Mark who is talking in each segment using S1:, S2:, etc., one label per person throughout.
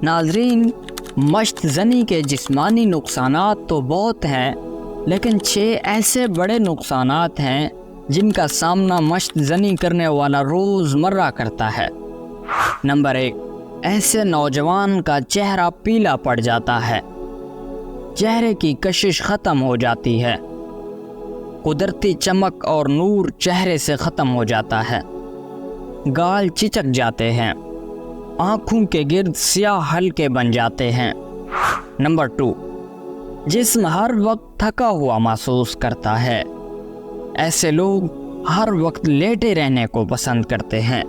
S1: ناظرین، مشت زنی کے جسمانی نقصانات تو بہت ہیں، لیکن 6 ایسے بڑے نقصانات ہیں جن کا سامنا مشت زنی کرنے والا روز مرہ کرتا ہے۔ نمبر 1، ایسے نوجوان کا چہرہ پیلا پڑ جاتا ہے، چہرے کی کشش ختم ہو جاتی ہے، قدرتی چمک اور نور چہرے سے ختم ہو جاتا ہے، گال چچک جاتے ہیں، آنکھوں کے گرد سیاہ حلقے بن جاتے ہیں۔ نمبر 2، جسم ہر وقت تھکا ہوا محسوس کرتا ہے، ایسے لوگ ہر وقت لیٹے رہنے کو پسند کرتے ہیں،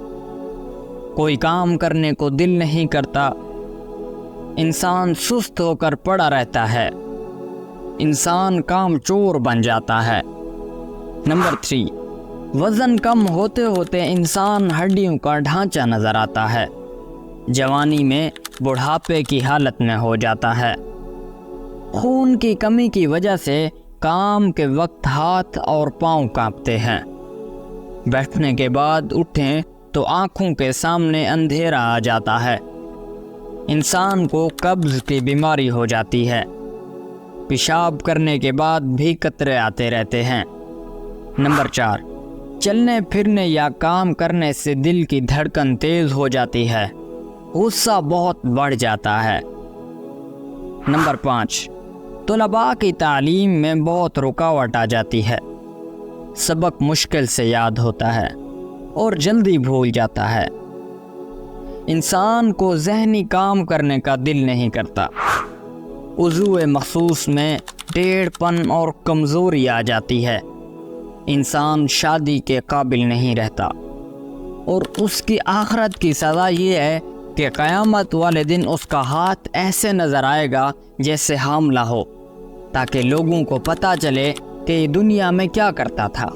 S1: کوئی کام کرنے کو دل نہیں کرتا، انسان سست ہو کر پڑا رہتا ہے، انسان کام چور بن جاتا ہے۔ نمبر 3، وزن کم ہوتے ہوتے انسان ہڈیوں کا ڈھانچہ نظر آتا ہے، جوانی میں بڑھاپے کی حالت میں ہو جاتا ہے، خون کی کمی کی وجہ سے کام کے وقت ہاتھ اور پاؤں کانپتے ہیں، بیٹھنے کے بعد اٹھیں تو آنکھوں کے سامنے اندھیرا آ جاتا ہے، انسان کو قبض کی بیماری ہو جاتی ہے، پیشاب کرنے کے بعد بھی قطرے آتے رہتے ہیں۔ نمبر 4، چلنے پھرنے یا کام کرنے سے دل کی دھڑکن تیز ہو جاتی ہے، غصہ بہت بڑھ جاتا ہے۔ نمبر 5، طلباء کی تعلیم میں بہت رکاوٹ آ جاتی ہے، سبق مشکل سے یاد ہوتا ہے اور جلدی بھول جاتا ہے، انسان کو ذہنی کام کرنے کا دل نہیں کرتا، عضو مخصوص میں ٹیڑھ پن اور کمزوری آ جاتی ہے، انسان شادی کے قابل نہیں رہتا، اور اس کی آخرت کی سزا یہ ہے کہ قیامت والے دن اس کا ہاتھ ایسے نظر آئے گا جیسے حاملہ ہو، تاکہ لوگوں کو پتہ چلے کہ یہ دنیا میں کیا کرتا تھا۔